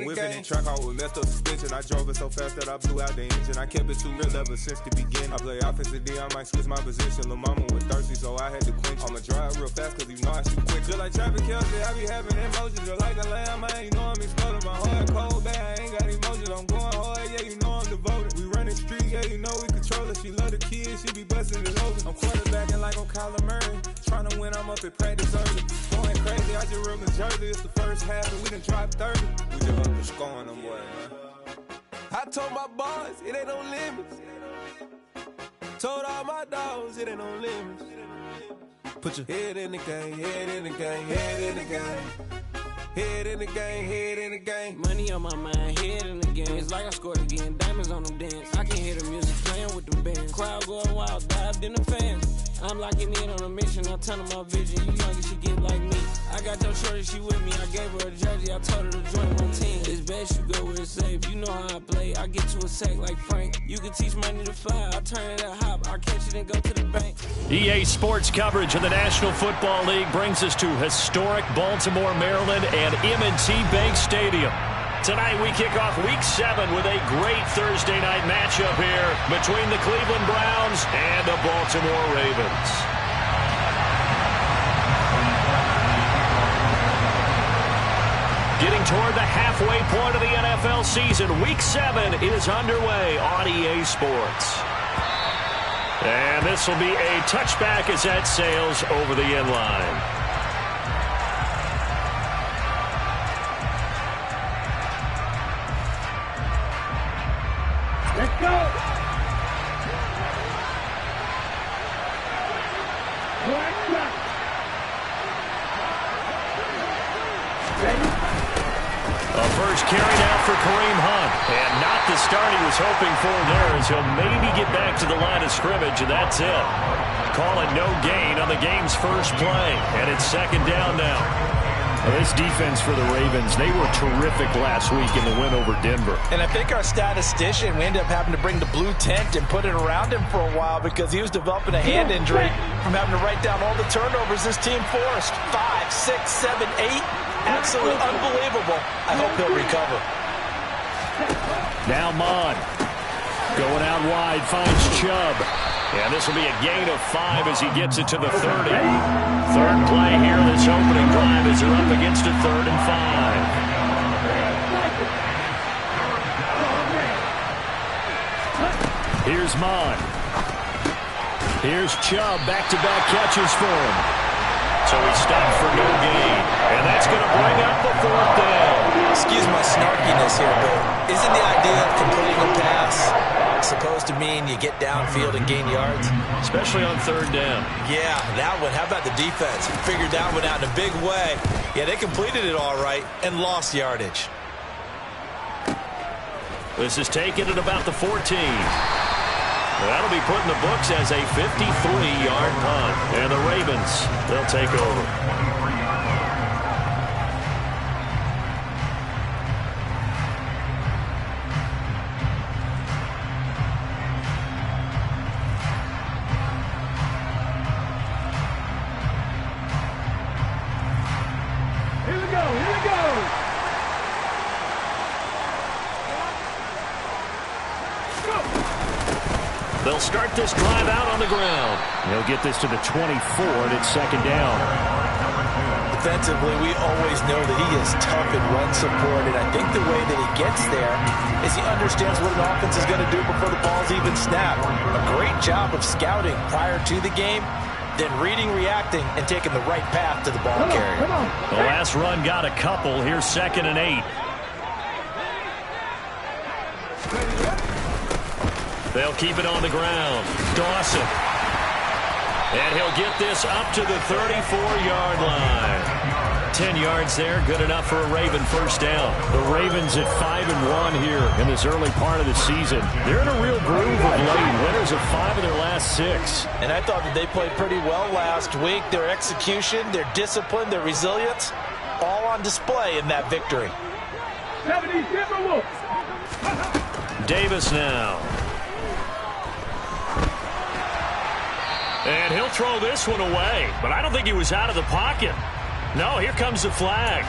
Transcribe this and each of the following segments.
I'm whipping in track out with messed up suspension. I drove it so fast that I blew out the engine. I kept it too real ever since the beginning. I play offensive D, I might switch my position. Lil' mama was thirsty, so I had to quench. I'ma drive real fast, cause you know I shoot quick. Just like Travis Kelce, I be having emotions. Just like a lamb, man, you know I'm exploding. My heart cold, bad, I ain't got emotions. I'm going hard, yeah, you know I'm devoted. We running street, yeah, you know we control it. She love the kids, she be busting it open. I'm quarterbacking like I'm Kyler Murray. Trying to win, I'm up at practice early. Going crazy, I just ripped the jersey. It's the first half, and we done dropped 30. We just up the scoring them, boy, man. I told my boys, it ain't no limits. Told all my dogs, it ain't no limits. Put your head in the game, head in the game, head in the game. Head in the game, head in the game. Money on my mind, head in the game. It's like I scored again, diamonds on them dance. I can hear the music playing with the band. Crowd going wild, dived in the fans. I'm locking in on a mission, I tell her my vision. You young, she get like me. I got your shorty, she with me. I gave her a jersey, I told her to join my team. It's best you go where it's safe. You know how I play. I get to a sack like Frank. You can teach money to fly. I turn it a hop. I catch it and go to the bank. EA Sports coverage of the National Football League brings us to historic Baltimore, Maryland, and M&T Bank Stadium. Tonight we kick off Week 7 with a great Thursday night matchup here between the Cleveland Browns and the Baltimore Ravens. Getting toward the halfway point of the NFL season, Week 7 is underway on EA Sports. And this will be a touchback as that sails over the end line. Let's go! A first carry now for Kareem Hunt. And not the start he was hoping for there, as he'll maybe get back to the line of scrimmage, and that's it. Calling no gain on the game's first play. And it's second down now. Well, this defense for the Ravens, they were terrific last week in the win over Denver. And I think our statistician, we ended up having to bring the blue tent and put it around him for a while because he was developing a hand injury from having to write down all the turnovers this team forced. 5, 6, 7, 8. Absolutely unbelievable. I hope he'll recover. Now Mond going out wide, finds Chubb. And this will be a gain of 5 as he gets it to the 30. Third play here this opening drive as they're up against a 3rd and 5. Here's Mond. Here's Chubb, back-to-back catches for him. So he stopped for no gain. And that's going to bring up the 4th down. Excuse my snarkiness here, but isn't the idea of completing a pass supposed to mean you get downfield and gain yards? Especially on 3rd down. Yeah, that one. How about the defense? Figured that one out in a big way. Yeah, they completed it all right and lost yardage. This is taken at about the 14. That'll be put in the books as a 53-yard punt. And the Ravens, they'll take over. They'll start this drive out on the ground. He'll get this to the 24, and it's second down. Defensively, we always know that he is tough in run support, and I think the way that he gets there is he understands what an offense is going to do before the ball's even snapped. A great job of scouting prior to the game, then reading, reacting, and taking the right path to the ball carrier. The last run got a couple. Here's 2nd and 8. They'll keep it on the ground. Dawson. And he'll get this up to the 34-yard line. 10 yards there, good enough for a Raven first down. The Ravens at 5-1 here in this early part of the season. They're in a real groove of late. Winners of 5 of their last 6. And I thought that they played pretty well last week. Their execution, their discipline, their resilience, all on display in that victory. Davis now. And he'll throw this one away, but I don't think he was out of the pocket. No, here comes the flag.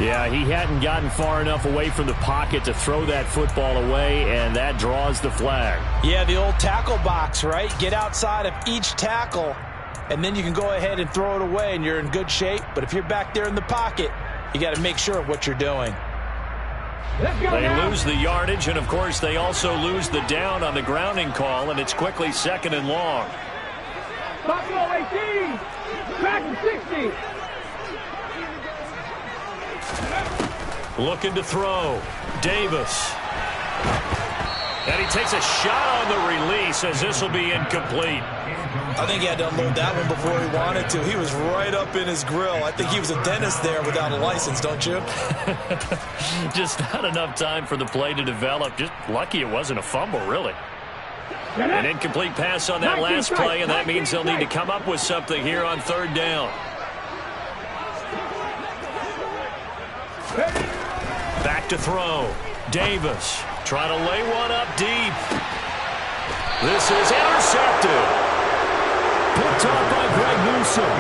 Yeah, he hadn't gotten far enough away from the pocket to throw that football away, and that draws the flag. Yeah, the old tackle box, right? Get outside of each tackle, and then you can go ahead and throw it away, and you're in good shape. But if you're back there in the pocket, you got to make sure of what you're doing. They lose the yardage, and, of course, they also lose the down on the grounding call, and it's quickly 2nd and long. Buffalo 18, back to 60. Looking to throw. Davis. And he takes a shot on the release as this will be incomplete. I think he had to unload that one before he wanted to. He was right up in his grill. I think he was a dentist there without a license, don't you? Just not enough time for the play to develop. Just lucky it wasn't a fumble, really. An incomplete pass on that last play, and that means they'll need to come up with something here on 3rd down. Back to throw. Davis trying to lay one up deep. This is intercepted. Picked off by Greg Newsome.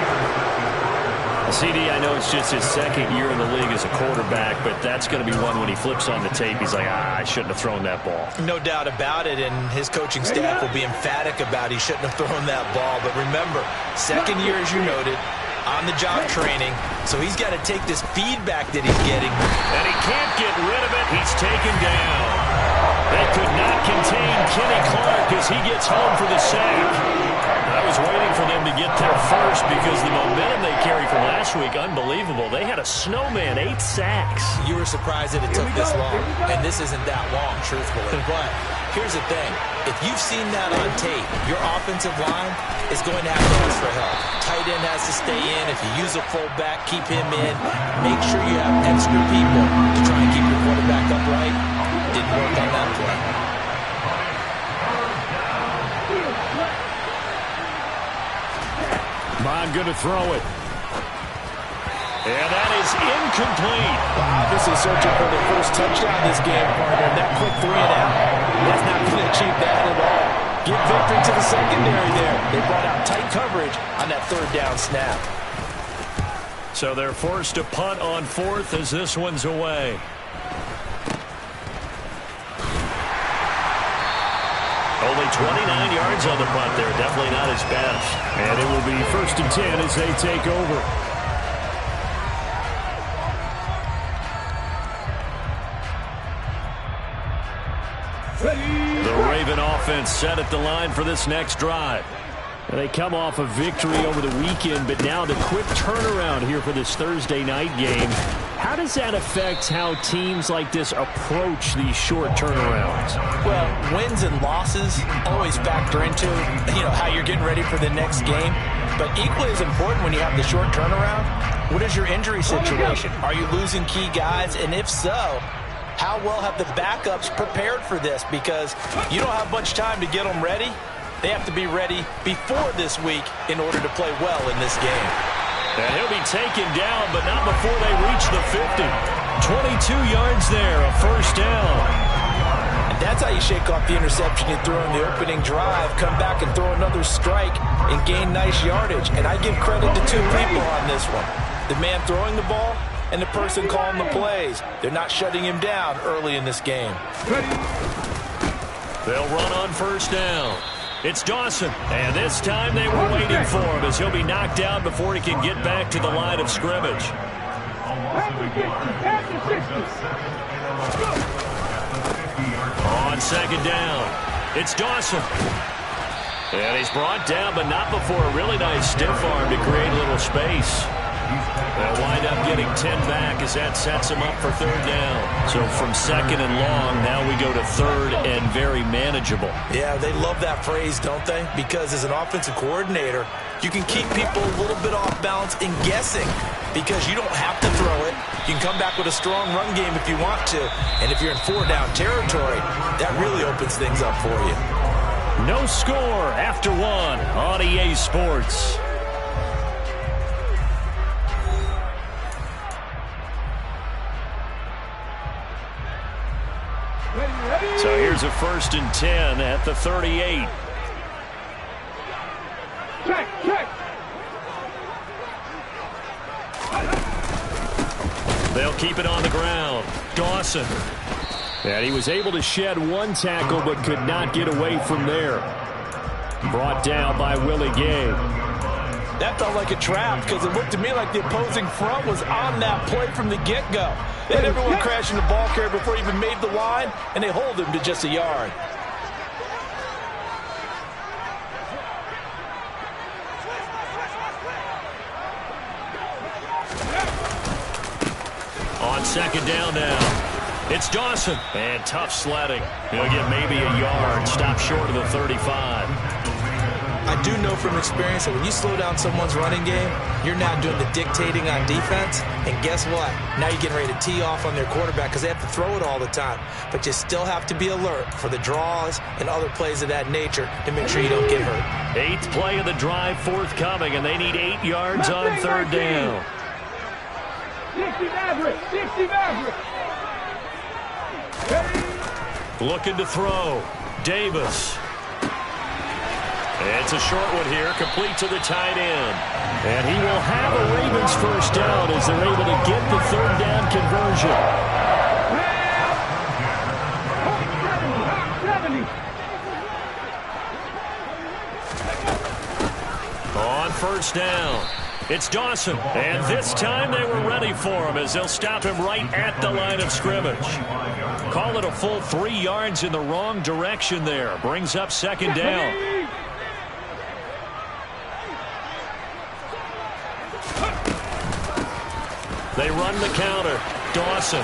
CD, I know it's just his 2nd year in the league as a quarterback, but that's going to be one when he flips on the tape. He's like, I shouldn't have thrown that ball. No doubt about it, and his coaching staff will be emphatic about he shouldn't have thrown that ball. But remember, 2nd year, as you noted, on-the-job training, so he's got to take this feedback that he's getting. And he can't get rid of it. He's taken down. They could not contain Kenny Clark as he gets home for the sack. I was waiting for them to get there first because the momentum they carry from last week, unbelievable. They had a snowman, 8 sacks. You were surprised that it took this long, and this isn't that long, truthfully. But here's the thing. If you've seen that on tape, your offensive line is going to have to ask for help. Tight end has to stay in. If you use a fullback, keep him in. Make sure you have extra people to try and keep your quarterback upright. Didn't work on that play. Bond going to throw it. And that is incomplete. Obviously searching for the first touchdown this game, partner. And that quick 3 and out, that's not going to achieve that at all. Give victory to the secondary there. They brought out tight coverage on that 3rd down snap. So they're forced to punt on 4th as this one's away. Only 29 yards on the punt there. Definitely not his best. And it will be 1st and 10 as they take over. The Raven offense set at the line for this next drive. They come off a victory over the weekend, but now the quick turnaround here for this Thursday night game. How does that affect how teams like this approach these short turnarounds? Well, wins and losses always factor into, how you're getting ready for the next game. But equally as important when you have the short turnaround, what is your injury situation? Are you losing key guys? And if so, how well have the backups prepared for this? Because you don't have much time to get them ready. They have to be ready before this week in order to play well in this game. And he'll be taken down, but not before they reach the 50. 22 yards there, a 1st down. And that's how you shake off the interception you threw in the opening drive, come back and throw another strike and gain nice yardage. And I give credit to 2 people on this one. The man throwing the ball and the person calling the plays. They're not shutting him down early in this game. They'll run on 1st down. It's Dawson, and this time they were waiting for him as he'll be knocked down before he can get back to the line of scrimmage. On 2nd down, it's Dawson. And he's brought down, but not before a really nice stiff arm to create a little space. They'll wind up getting 10 back as that sets him up for 3rd down. So from 2nd and long, now we go to 3rd and very manageable. Yeah, they love that phrase, don't they? Because as an offensive coordinator, you can keep people a little bit off balance and guessing because you don't have to throw it. You can come back with a strong run game if you want to. And if you're in 4-down territory, that really opens things up for you. No score after 1 on EA Sports. So here's a 1st and 10 at the 38. They'll keep it on the ground. Dawson. And he was able to shed one tackle but could not get away from there. Brought down by Willie Gay. That felt like a trap because it looked to me like the opposing front was on that play from the get-go. They had everyone crashing the ball carrier before he even made the line, and they hold him to just a yard. On second down now. It's Dawson. And tough sledding. He'll get maybe a yard. Stop short of the 35. I do know from experience that when you slow down someone's running game, you're now doing the dictating on defense. And guess what? Now you're getting ready to tee off on their quarterback because they have to throw it all the time. But you still have to be alert for the draws and other plays of that nature to make sure you don't get hurt. 8th play of the drive forthcoming, and they need 8 yards on third down. 60 Maverick! 60 Maverick! Looking to throw. Davis. It's a short one here, complete to the tight end. And he will have a Ravens first down as they're able to get the third down conversion. 70. On first down, it's Dawson. And this time they were ready for him as they'll stop him right at the line of scrimmage. Call it a full 3 yards in the wrong direction there. Brings up second down. They run the counter. Dawson.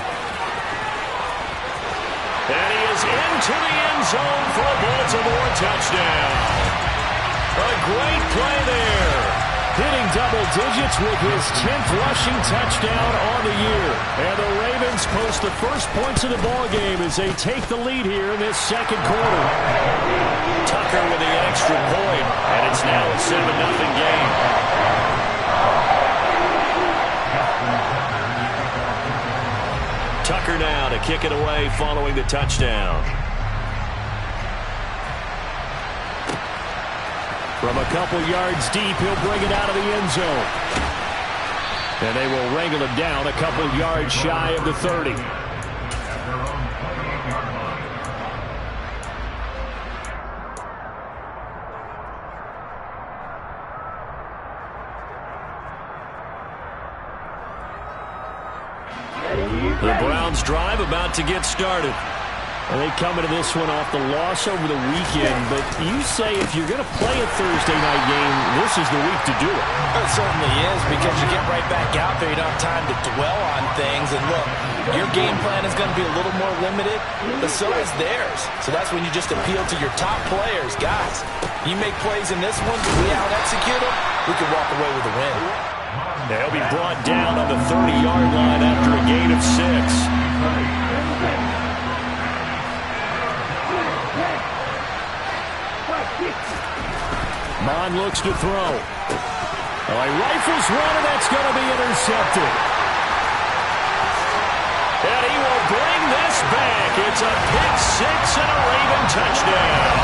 And he is into the end zone for a Baltimore touchdown. A great play there. Hitting double digits with his 10th rushing touchdown on the year. And the Ravens post the first points of the ballgame as they take the lead here in this second quarter. Tucker with the extra point, and it's now a 7-0 game. Tucker now to kick it away following the touchdown. From a couple yards deep, he'll bring it out of the end zone. And they will wrangle him down a couple yards shy of the 30. The Browns drive about to get started. And they come into this one off the loss over the weekend, but you say if you're going to play a Thursday night game, this is the week to do it. It certainly is, because you get right back out there. You don't have time to dwell on things. And look, your game plan is going to be a little more limited, but so is theirs. So that's when you just appeal to your top players. Guys, you make plays in this one, we out-execute them, we can walk away with a win. They'll be brought down on the 30-yard line after a gain of 6. Mon looks to throw. He rifles one, and that's going to be intercepted. And he will bring this back. It's a pick 6 and a Raven touchdown.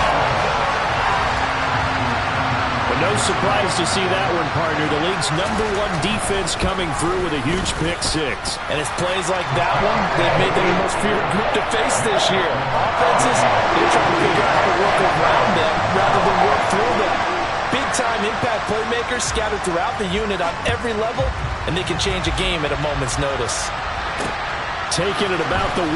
But no surprise to see that one, partner. The league's #1 defense coming through with a huge pick 6. And it's plays like that one that made them the most feared group to face this year. Offenses, they're trying to figure out how to work around them rather than work through them. Big-time impact playmakers scattered throughout the unit on every level, and they can change a game at a moment's notice. Taking it about the 1.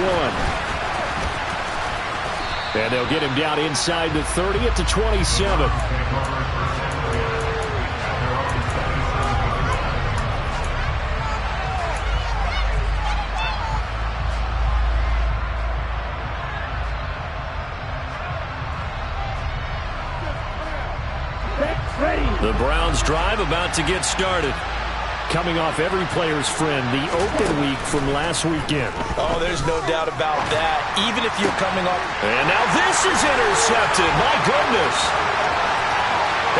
And they'll get him down inside the 30 at the 27. The Browns drive about to get started. Coming off every player's friend, the open week from last weekend. Oh, there's no doubt about that. Even if you're coming off. And now this is intercepted. My goodness.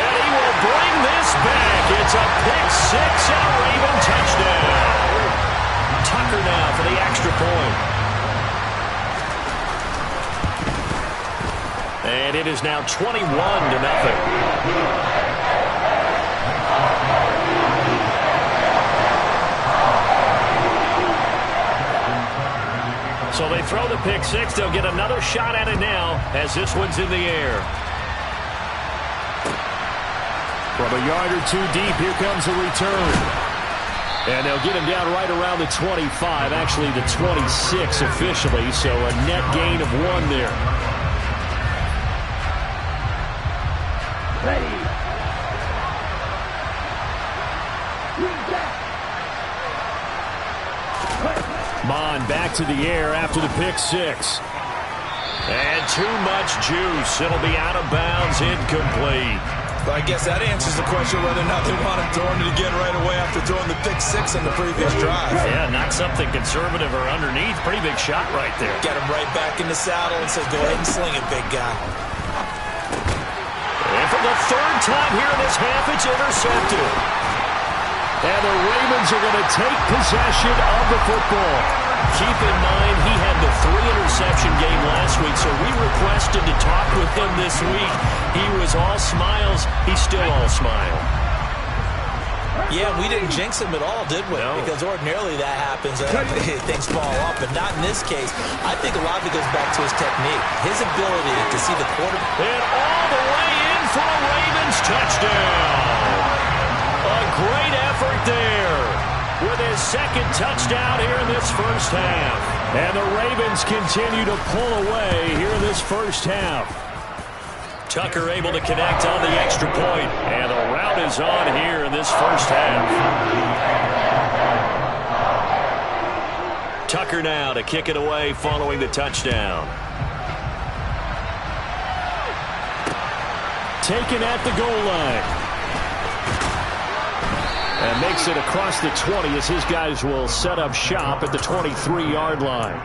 And he will bring this back. It's a pick 6 and a Raven touchdown. Tucker now for the extra point. And it is now 21-0. So they throw the pick six. They'll get another shot at it now as this one's in the air. From a yard or two deep, here comes a return. And they'll get him down right around the 25, actually the 26 officially, so a net gain of 1 there. Ready. Mon back to the air after the pick six. And too much juice. It'll be out of bounds, incomplete. Well, I guess that answers the question whether or not they want him throwing it again right away after throwing the pick six on the previous drive. Yeah, not something conservative or underneath. Pretty big shot right there. Get him right back in the saddle and says, go ahead and sling it, big guy. And for the third time here in this half, it's intercepted. And the Ravens are going to take possession of the football. Keep in mind, he had the 3-interception game last week, so we requested to talk with him this week. He was all smiles. He's still all smile. Yeah, we didn't jinx him at all, did we? No. Because ordinarily that happens. Things fall off, but not in this case. I think a lot of it goes back to his technique, his ability to see the quarterback. And all the way in for a Ravens touchdown. A great effort there with his second touchdown here in this first half. And the Ravens continue to pull away here in this first half. Tucker able to connect on the extra point. And the rout is on here in this first half. Tucker now to kick it away following the touchdown. Taken at the goal line. And makes it across the 20 as his guys will set up shop at the 23-yard line.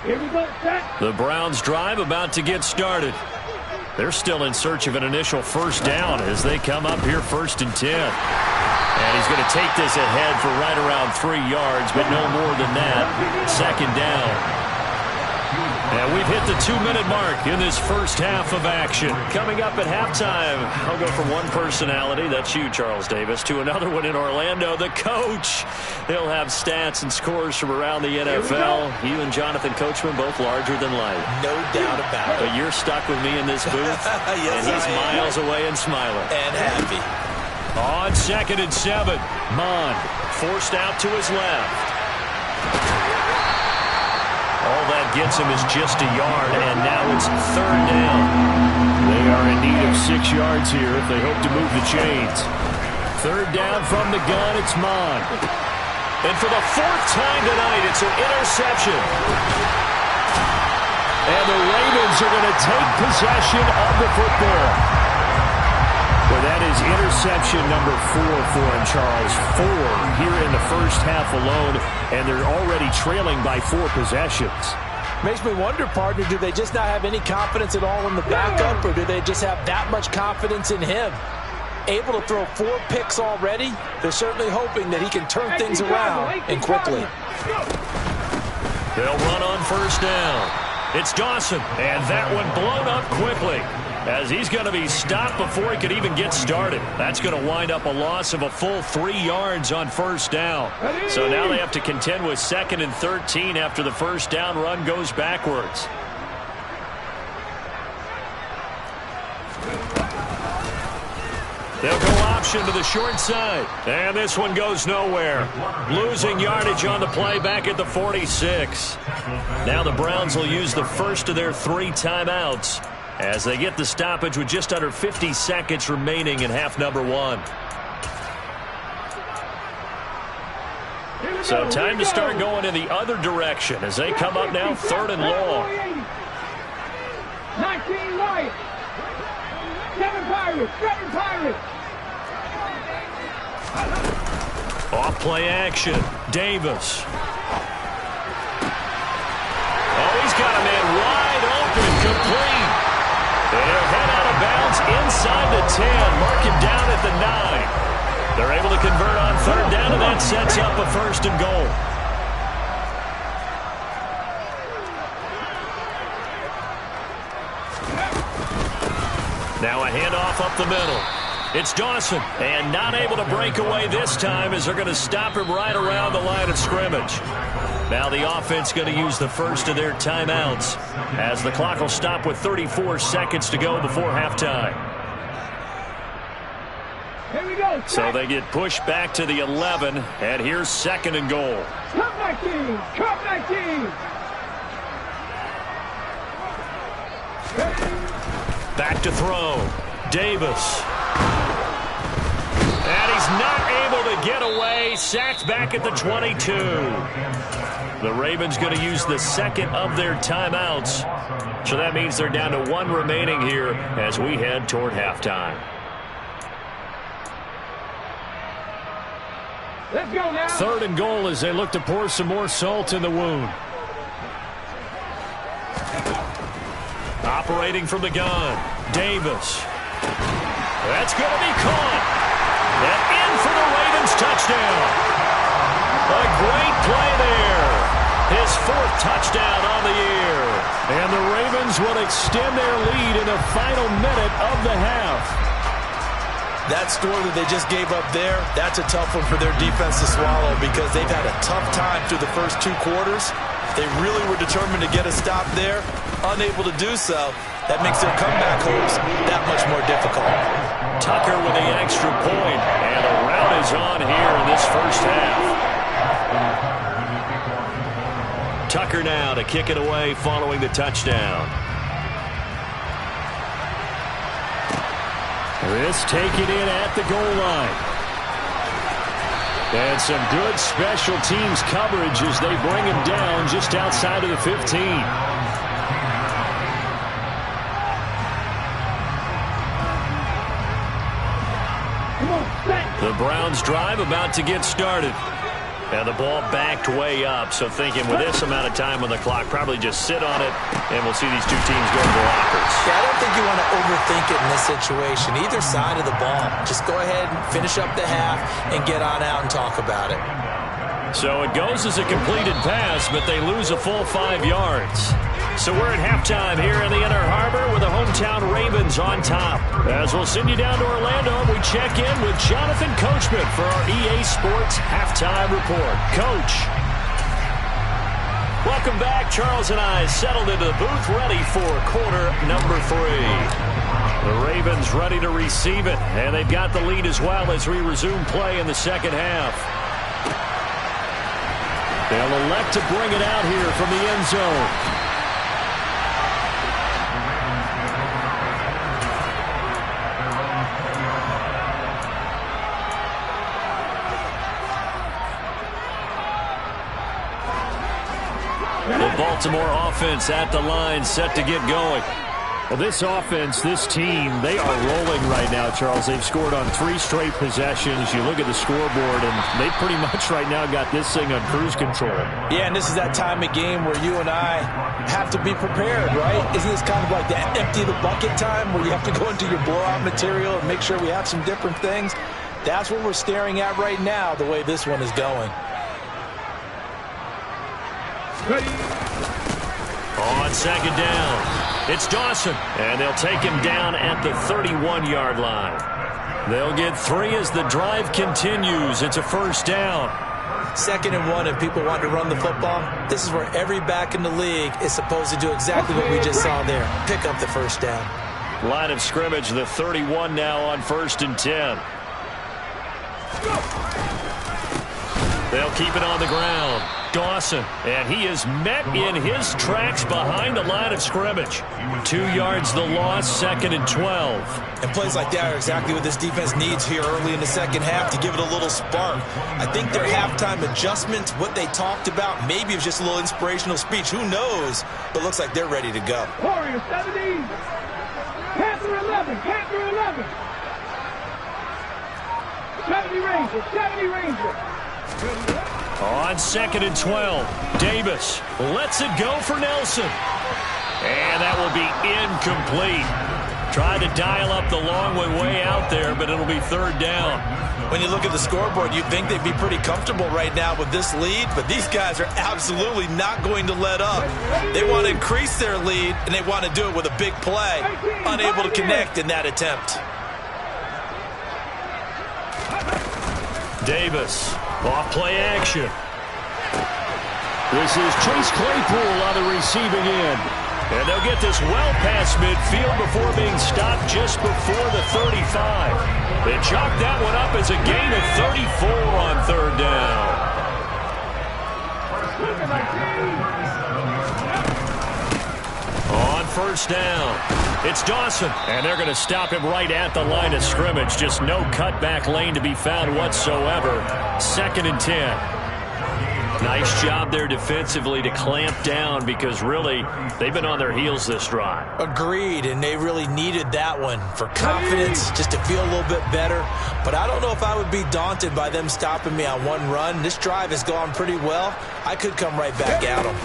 Here we go, set. The Browns drive about to get started. They're still in search of an initial first down as they come up here 1st and 10. And he's going to take this ahead for right around 3 yards, but no more than that. 2nd down. And we've hit the 2-minute mark in this first half of action. Coming up at halftime, I'll go from one personality, that's you, Charles Davis, to another one in Orlando, the coach. He'll have stats and scores from around the NFL. You and Jonathan Coachman both larger than life. No doubt about it. But you're stuck with me in this booth, yes, and he's miles away and smiling. And happy. On 2nd and 7, Mon forced out to his left. All that gets him is just a yard, and now it's 3rd down. They are in need of 6 yards here if they hope to move the chains. 3rd down from the gun, it's Mon. And for the 4th time tonight, it's an interception. And the Ravens are going to take possession of the football. Well, that is interception number 4 for him, Charles. 4 here in the first half alone, and they're already trailing by 4 possessions. Makes me wonder, partner, do they just not have any confidence at all in the backup, or do they just have that much confidence in him? Able to throw 4 picks already, they're certainly hoping that he can turn things around and quickly. They'll run on 1st down. It's Dawson, and that one blown up quickly, as he's going to be stopped before he could even get started. That's going to wind up a loss of a full 3 yards on 1st down. So now they have to contend with 2nd and 13 after the 1st down run goes backwards. They'll go option to the short side. And this one goes nowhere. Losing yardage on the play back at the 46. Now the Browns will use the first of their 3 timeouts as they get the stoppage with just under 50 seconds remaining in half number 1. So time to start going in the other direction as they come up now 3rd and long. 19 right. 7 Pirates. 7 Pirates. Off play action. Davis. Oh, he's got a man wide open, complete. And he'll head out of bounds inside the 10. Mark him down at the 9. They're able to convert on 3rd down, and that sets up a 1st and goal. Now a handoff up the middle. It's Dawson, and not able to break away this time as they're going to stop him right around the line of scrimmage. Now the offense going to use the first of their timeouts as the clock will stop with 34 seconds to go before halftime. Here we go. So they get pushed back to the 11, and here's 2nd and goal. Come 19. Come 19. Back to throw. Davis. And he's not able to get away. Sacked back at the 22. The Ravens going to use the 2nd of their timeouts. So that means they're down to 1 remaining here as we head toward halftime. Let's go now. 3rd and goal as they look to pour some more salt in the wound. Operating from the gun. Davis. That's going to be caught. And in for the Ravens touchdown. A great play there. His 4th touchdown on the year. And the Ravens will extend their lead in the final minute of the half. That score that they just gave up there, that's a tough one for their defense to swallow because they've had a tough time through the first 2 quarters. They really were determined to get a stop there, unable to do so. That makes their comeback hopes that much more difficult. Tucker with the extra point, and a rout is on here in this first half. Tucker now to kick it away following the touchdown. This taken in at the goal line. And some good special teams coverage as they bring him down just outside of the 15. The Browns drive about to get started. And the ball backed way up, so thinking with this amount of time on the clock, probably just sit on it, and we'll see these 2 teams go to lockers. Yeah, I don't think you want to overthink it in this situation. Either side of the ball. Just go ahead and finish up the half and get on out and talk about it. So it goes as a completed pass, but they lose a full 5 yards. So we're at halftime here in the Inner Harbor with the hometown Ravens on top. As we'll send you down to Orlando, we check in with Jonathan Coachman for our EA Sports Halftime Report. Coach. Welcome back. Charles and I settled into the booth ready for quarter number 3. The Ravens ready to receive it, and they've got the lead as well as we resume play in the second half. They'll elect to bring it out here from the end zone. The Baltimore offense at the line, set to get going. Well, this offense, this team, they are rolling right now, Charles. They've scored on 3 straight possessions. You look at the scoreboard, and they pretty much right now got this thing on cruise control. Yeah, and this is that time of game where you and I have to be prepared, right? Isn't this kind of like that empty the bucket time where you have to go into your blowout material and make sure we have some different things? That's what we're staring at right now, the way this one is going. On second down, it's Dawson, and they'll take him down at the 31-yard line. They'll get 3 as the drive continues. It's a first down. 2nd and 1, if people want to run the football, this is where every back in the league is supposed to do exactly what we just saw there. Pick up the first down. Line of scrimmage, the 31 now on 1st and 10. They'll keep it on the ground. Dawson, and he is met in his tracks behind the line of scrimmage. 2 yards the loss, 2nd and 12. And plays like that are exactly what this defense needs here early in the second half to give it a little spark. I think their halftime adjustments, what they talked about, maybe it was just a little inspirational speech. Who knows? But it looks like they're ready to go. Warriors 70. Panther 11. Panther 11. 70 Rangers. 70 Rangers. On 2nd and 12, Davis lets it go for Nelson. And that will be incomplete. Tried to dial up the long one way out there, but it'll be 3rd down. When you look at the scoreboard, you'd think they'd be pretty comfortable right now with this lead, but these guys are absolutely not going to let up. They want to increase their lead, and they want to do it with a big play. Unable to connect in that attempt. Davis, off play action. This is Chase Claypool on the receiving end. And they'll get this well past midfield before being stopped just before the 35. They chalk that one up as a gain of 34 on 3rd down. On 1st down, it's Dawson, and they're going to stop him right at the line of scrimmage. Just no cutback lane to be found whatsoever. 2nd and 10. Nice job there defensively to clamp down because really they've been on their heels this drive. Agreed, and they really needed that one for confidence, just to feel a little bit better. But I don't know if I would be daunted by them stopping me on one run. This drive has gone pretty well. I could come right back at them.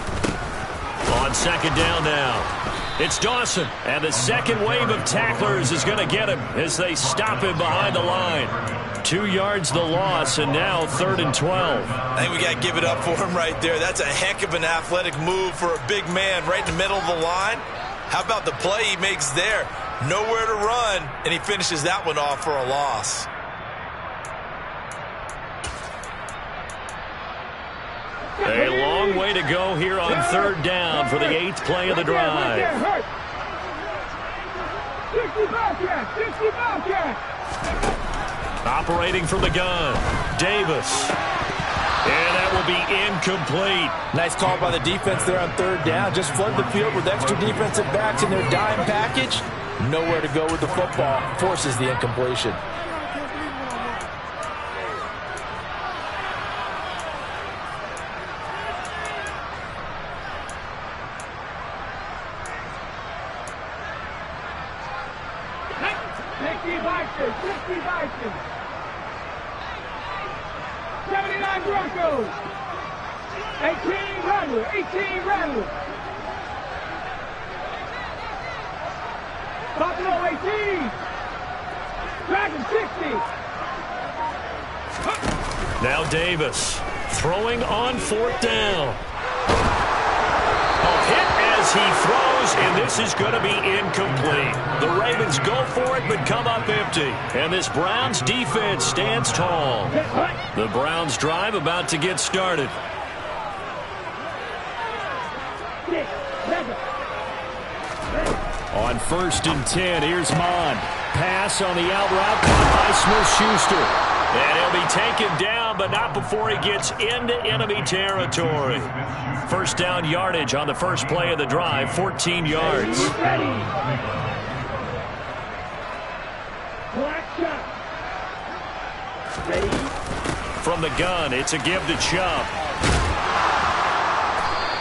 On 2nd down now, it's Dawson, and the second wave of tacklers is going to get him as they stop him behind the line. 2 yards the loss, and now 3rd and 12. I think we got to give it up for him right there. That's a heck of an athletic move for a big man right in the middle of the line. How about the play he makes there? Nowhere to run, and he finishes that one off for a loss. A long way to go here on 3rd down for the 8th play of the drive. 60 Bobcat! 60 Bobcat! Operating from the gun, Davis. And that will be incomplete. Nice call by the defense there on 3rd down. Just flood the field with extra defensive backs in their dime package. Nowhere to go with the football. Forces the incompletion. Bison. 79 Broncos. 18 Rattler. 18 Rattler. Buffalo 18. Dragon 60. Now Davis throwing on 4th down. Hit as he throws, and this is going to be incomplete. The Ravens go for it, but come up empty. And this Browns defense stands tall. The Browns drive about to get started. On 1st and 10, here's Mond. Pass on the out route caught by Smith-Schuster. And he'll be taken down, but not before he gets into enemy territory. 1st down yardage on the first play of the drive, 14 yards. From the gun, it's a give to Chubb.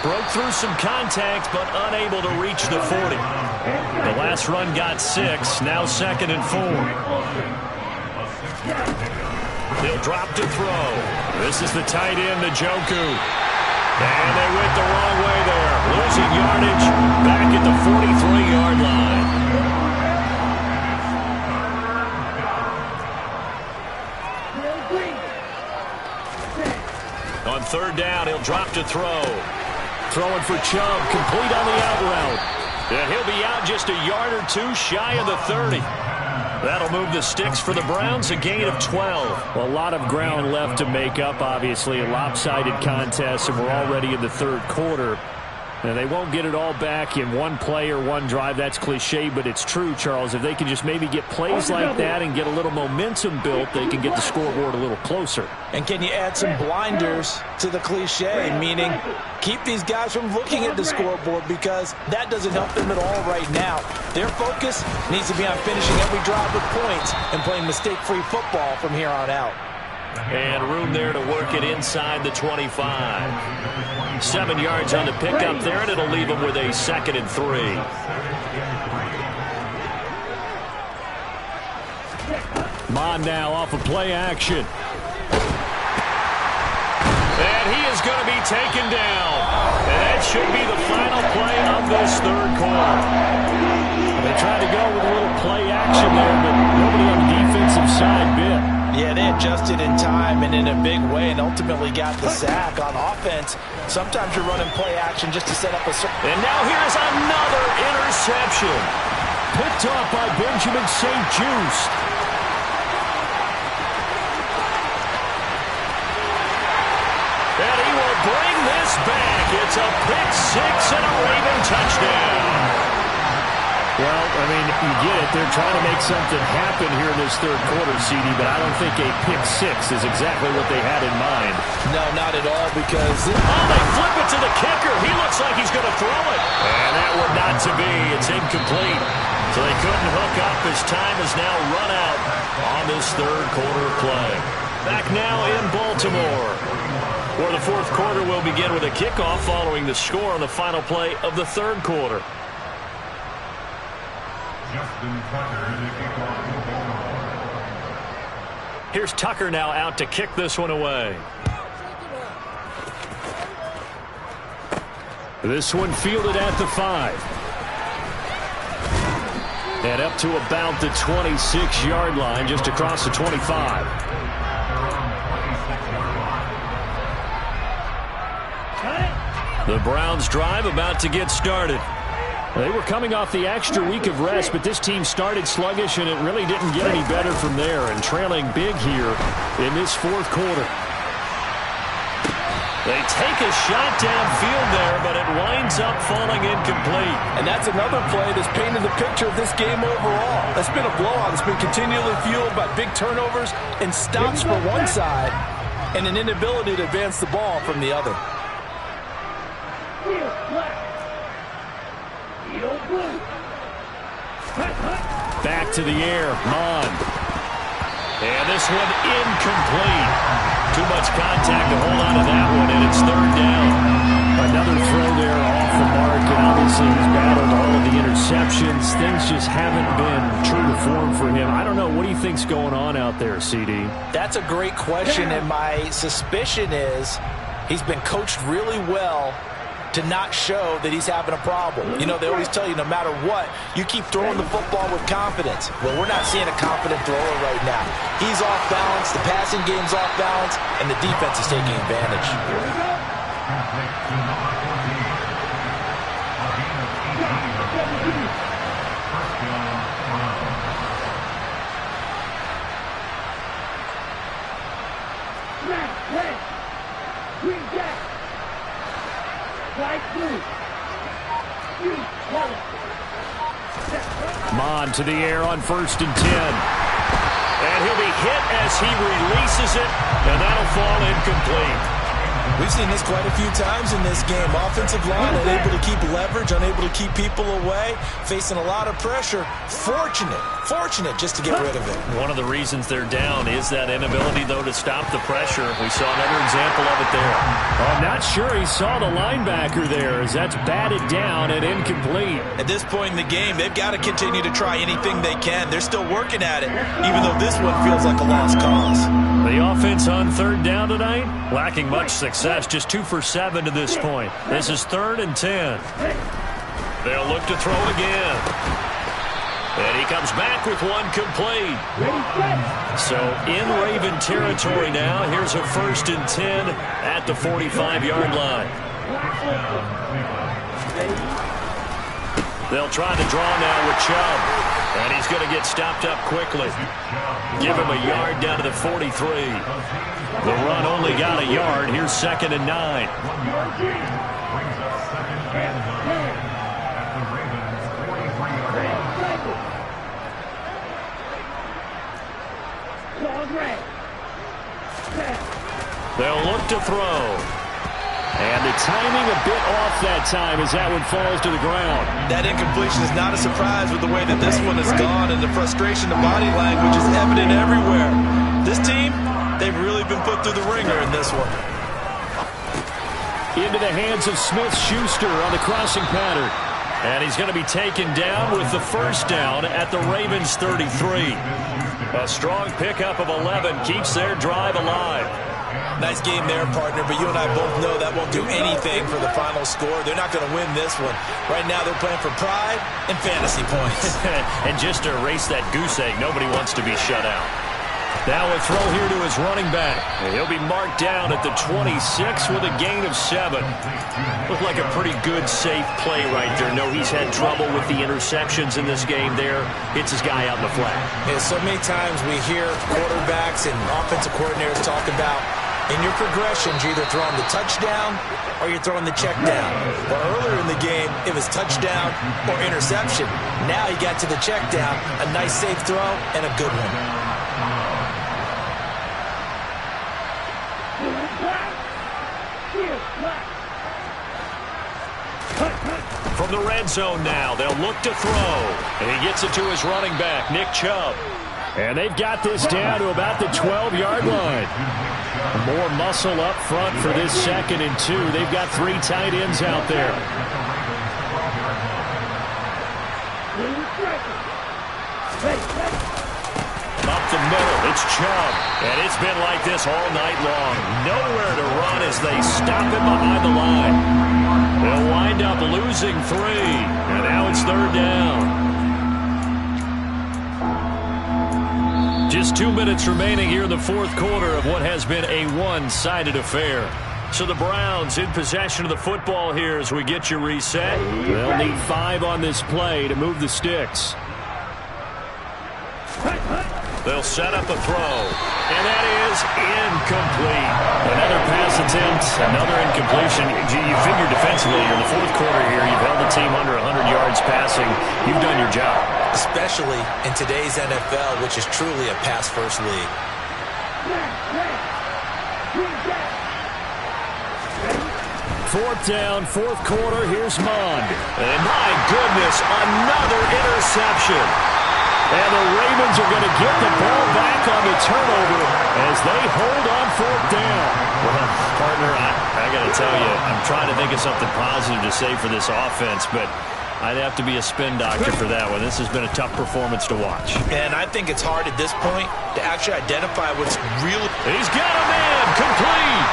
Broke through some contact, but unable to reach the 40. The last run got 6, now 2nd and 4. They'll drop to throw. This is the tight end, Njoku. And they went the wrong way there. Losing yardage back at the 43-yard line. On 3rd down, he'll drop to throw. Throwing for Chubb, complete on the out route. And he'll be out just a yard or two shy of the 30. That'll move the sticks for the Browns, a gain of 12. A lot of ground left to make up, obviously. A lopsided contest, and we're already in the 3rd quarter. And they won't get it all back in one play or one drive. That's cliche, but it's true, Charles. If they can just maybe get plays like that and get a little momentum built, they can get the scoreboard a little closer. And can you add some blinders to the cliche, meaning keep these guys from looking at the scoreboard, because that doesn't help them at all right now. Their focus needs to be on finishing every drive with points and playing mistake-free football from here on out. And room there to work it inside the 25. 7 yards on the pickup there, and it'll leave them with a 2nd and 3. Mond now off of play action. And he is going to be taken down. And that should be the final play of this third quarter. They tried to go with a little play action there, but nobody on the defensive side bit. Yeah, they adjusted in time and in a big way and ultimately got the sack. On offense, sometimes you're running play action just to set up a... And now here's another interception. Picked off by Benjamin St-Juste. And he will bring this back. It's a pick six and a Raven touchdown. Well, I mean, you get it. They're trying to make something happen here in this third quarter, CD, but I don't think a pick six is exactly what they had in mind. No, not at all, because... Oh, they flip it to the kicker. He looks like he's going to throw it. And that one not to be. It's incomplete. So they couldn't hook up as time has now run out on this third quarter play. Back now in Baltimore, where the fourth quarter will begin with a kickoff following the score on the final play of the third quarter. Here's Tucker now out to kick this one away. This one fielded at the 5. And up to about the 26-yard line, just across the 25. The Browns drive about to get started. They were coming off the extra week of rest, but this team started sluggish, and it really didn't get any better from there, and trailing big here in this fourth quarter. They take a shot downfield there, but it winds up falling incomplete. And that's another play that's painted the picture of this game overall. That's been a blowout. It's been continually fueled by big turnovers and stops for one side and an inability to advance the ball from the other. Back to the air, Mond. And this one incomplete. Too much contact to hold on to that one, and it's third down. Another throw there off the mark, and obviously he's battled all of the interceptions. Things just haven't been true to form for him. I don't know. What do you think's going on out there, CD? That's a great question, and my suspicion is he's been coached really well to not show that he's having a problem. You know, they always tell you no matter what, you keep throwing the football with confidence. Well, we're not seeing a confident thrower right now. He's off balance, the passing game's off balance, and the defense is taking advantage. Mond to the air on 1st and 10. And he'll be hit as he releases it, and that'll fall incomplete. We've seen this quite a few times in this game. Offensive line unable to keep leverage, unable to keep people away, facing a lot of pressure. Fortunate just to get rid of it. One of the reasons they're down is that inability, though, to stop the pressure. We saw another example of it there. I'm not sure he saw the linebacker there, as that's batted down and incomplete. At this point in the game, they've got to continue to try anything they can. They're still working at it, even though this one feels like a lost cause. The offense on third down tonight, lacking much success, just 2 for 7 to this point. This is 3rd and 10. They'll look to throw it again. And he comes back with one complete. So in Raven territory now, here's a 1st and 10 at the 45-yard line. They'll try to draw now with Chubb. And he's going to get stopped up quickly. Give him a yard down to the 43. The run only got a yard. Here's 2nd and 9. They'll look to throw. And the timing a bit off that time as that one falls to the ground. That incompletion is not a surprise with the way that this one has gone, and the frustration, the body language is evident everywhere. This team, they've really been put through the ringer in this one. Into the hands of Smith-Schuster on the crossing pattern. And he's going to be taken down with the first down at the Ravens 33. A strong pickup of 11 keeps their drive alive. Nice game there, partner, but you and I both know that won't do anything for the final score. They're not going to win this one. Right now they're playing for pride and fantasy points. And just to erase that goose egg, nobody wants to be shut out. Now a throw here to his running back. He'll be marked down at the 26 with a gain of 7. Looked like a pretty good, safe play right there. No, he's had trouble with the interceptions in this game there. Hits his guy out in the flat. Yeah, so many times we hear quarterbacks and offensive coordinators talk about in your progressions, you're either throwing the touchdown or you're throwing the check down. Well, earlier in the game, it was touchdown or interception. Now he got to the check down, a nice safe throw, and a good one. From the red zone now, they'll look to throw. And he gets it to his running back, Nick Chubb. And they've got this down to about the 12-yard line. More muscle up front for this 2nd and 2. They've got 3 tight ends out there. Up the middle, it's Chubb. And it's been like this all night long. Nowhere to run as they stop him behind the line. They'll wind up losing 3. And now it's 3rd down. Just 2 minutes remaining here in the 4th quarter of what has been a one-sided affair. So the Browns in possession of the football here as we get you reset. They'll need 5 on this play to move the sticks. They'll set up a throw. And that is incomplete. Another pass attempt, another incompletion. You figure defensively in the 4th quarter here, you've held the team under 100 yards passing. You've done your job. Especially in today's NFL, which is truly a pass-first league. 4th down, 4th quarter. Here's Mond. And my goodness, another interception. And the Ravens are going to get the ball back on the turnover as they hold on 4th down. Well, partner, I got to tell you, I'm trying to think of something positive to say for this offense, but I'd have to be a spin doctor for that one. This has been a tough performance to watch. And I think it's hard at this point to actually identify what's really... He's got a man, complete.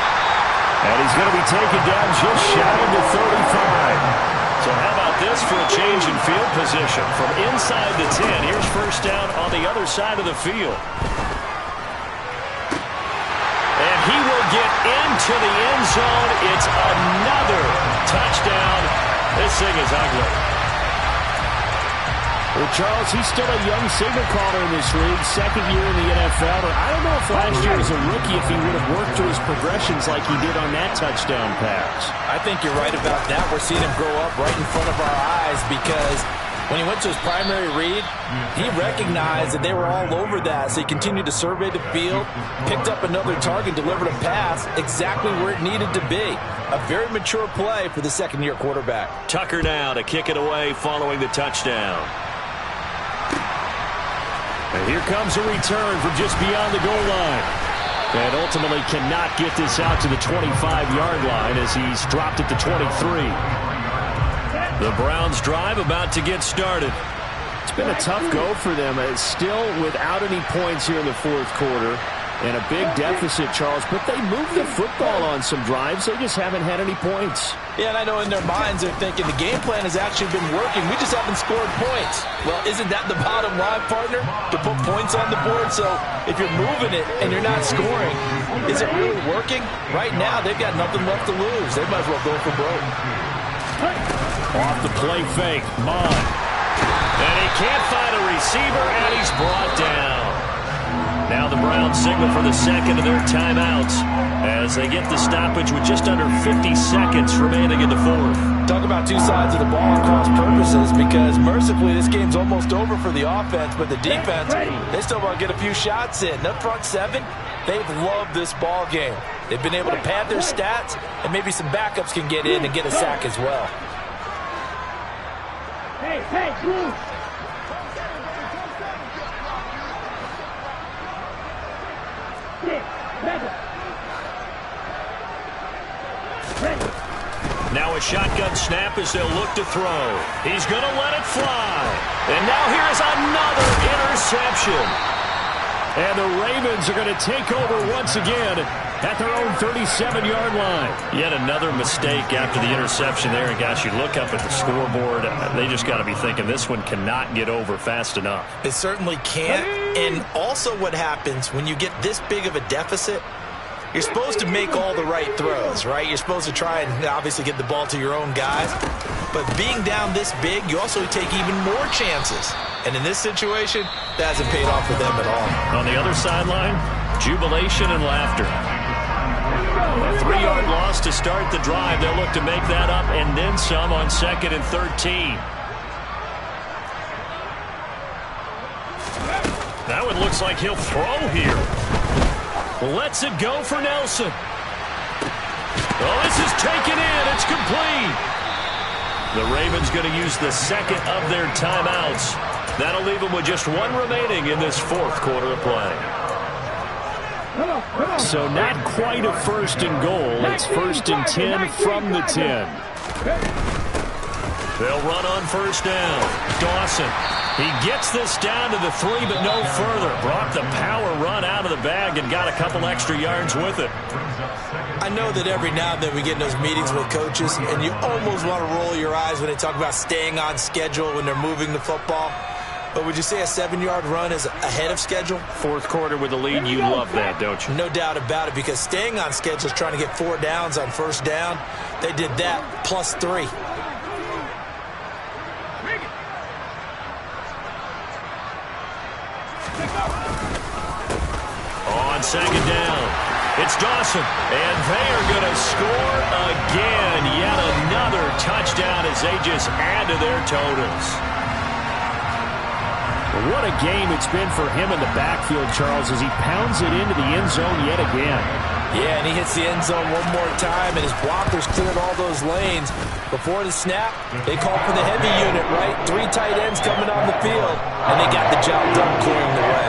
And he's going to be taken down just shy of the 35. So how about this for a change in field position? From inside the 10, here's first down on the other side of the field. And he will get into the end zone. It's another touchdown. This thing is ugly. Well, Charles, he's still a young signal caller in this league, 2nd year in the NFL. I don't know if last year as a rookie if he would have worked through his progressions like he did on that touchdown pass. I think you're right about that. We're seeing him grow up right in front of our eyes because when he went to his primary read, he recognized that they were all over that. So he continued to survey the field, picked up another target, delivered a pass exactly where it needed to be. A very mature play for the 2nd-year quarterback. Tucker now to kick it away following the touchdown. And here comes a return from just beyond the goal line. And ultimately cannot get this out to the 25-yard line as he's dropped it to 23. The Browns drive about to get started. It's been a tough go for them. Still without any points here in the 4th quarter. And a big deficit, Charles. But they moved the football on some drives. They just haven't had any points. Yeah, and I know in their minds they're thinking the game plan has actually been working. We just haven't scored points. Well, isn't that the bottom line, partner? To put points on the board. So if you're moving it and you're not scoring, is it really working? Right now, they've got nothing left to lose. They might as well go for broke. Off the play fake, Mond. And he can't find a receiver, and he's brought down. Now Now the Browns signal for the second of their timeouts as they get the stoppage with just under 50 seconds remaining in the fourth. Talk about two sides of the ball and cross purposes, because mercifully this game's almost over for the offense, but the defense, they still want to get a few shots in. That front seven, they've loved this ball game. They've been able to pad their stats, and maybe some backups can get in and get a sack as well. Hey, Drew. Now a shotgun snap as they'll look to throw. He's going to let it fly. And now here's another interception. And the Ravens are going to take over once again at their own 37-yard line. Yet another mistake after the interception there. And, gosh, you look up at the scoreboard, they just got to be thinking this one cannot get over fast enough. It certainly can't. And also what happens when you get this big of a deficit, you're supposed to make all the right throws, right? You're supposed to try and obviously get the ball to your own guys. But being down this big, you also take even more chances. And in this situation, that hasn't paid off for them at all. On the other sideline, jubilation and laughter. A 3-yard loss to start the drive. They'll look to make that up and then some on 2nd and 13. That one looks like he'll throw here. Lets it go for Nelson. Oh, this is taken in. It's complete. The Ravens going to use the second of their timeouts. That'll leave them with just one remaining in this fourth quarter of play. So not quite a 1st and goal. It's 1st and 10 from the 10. They'll run on 1st down. Dawson. He gets this down to the 3, but no further. Brought the power run out of the bag and got a couple extra yards with it. I know that every now and then we get in those meetings with coaches, and you almost want to roll your eyes when they talk about staying on schedule when they're moving the football. But would you say a 7-yard run is ahead of schedule? Fourth quarter with the lead, you love that, don't you? No doubt about it, because staying on schedule is trying to get 4 downs on 1st down. They did that plus 3. On 2nd down, it's Dawson, and they are going to score again. Yet another touchdown as they just add to their totals. What a game it's been for him in the backfield, Charles, as he pounds it into the end zone yet again. Yeah, and he hits the end zone one more time, and his blockers cleared all those lanes. Before the snap, they called for the heavy unit, right? 3 tight ends coming on the field, and they got the job done clearing the way.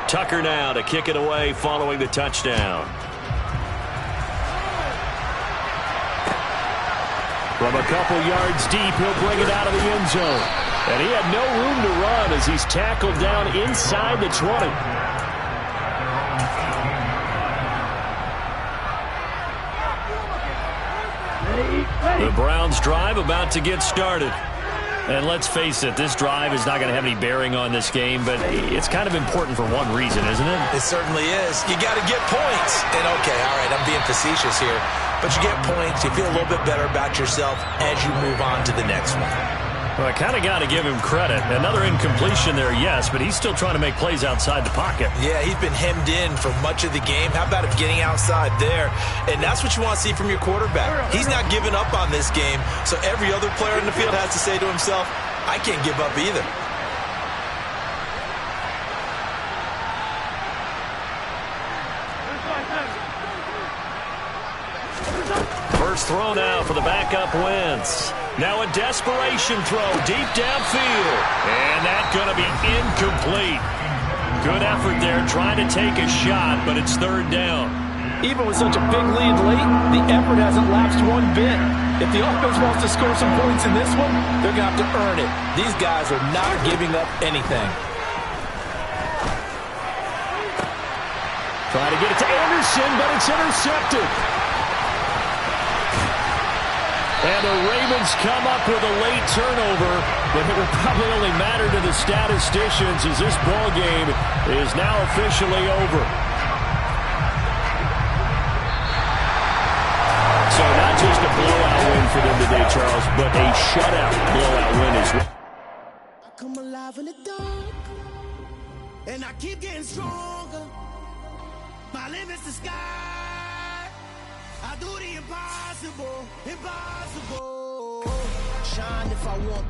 Tucker now to kick it away following the touchdown. From a couple yards deep, he'll bring it out of the end zone. And he had no room to run as he's tackled down inside the 20. The Browns drive about to get started. And let's face it, this drive is not going to have any bearing on this game, but it's kind of important for one reason, isn't it? It certainly is. You got to get points. And, okay, all right, I'm being facetious here. But you get points, you feel a little bit better about yourself as you move on to the next one. Well, I kind of got to give him credit. Another incompletion there, yes, but he's still trying to make plays outside the pocket. Yeah, he's been hemmed in for much of the game. How about him getting outside there? And that's what you want to see from your quarterback. He's not giving up on this game, so every other player in the field has to say to himself, I can't give up either. First throw now for the backup Wentz. Now a desperation throw deep downfield. And that's going to be incomplete. Good effort there trying to take a shot, but it's 3rd down. Even with such a big lead late, the effort hasn't lapsed one bit. If the offense wants to score some points in this one, they're going to have to earn it. These guys are not giving up anything. Trying to get it to Anderson, but it's intercepted. And the Ravens come up with a late turnover, but it will probably only matter to the statisticians as this ball game is now officially over. So not just a blowout win for them today, Charles, but a shutout blowout win as well. I come alive in the dark. And I keep getting stronger. My limit's the sky. I do the impossible, impossible. Shine if I want to.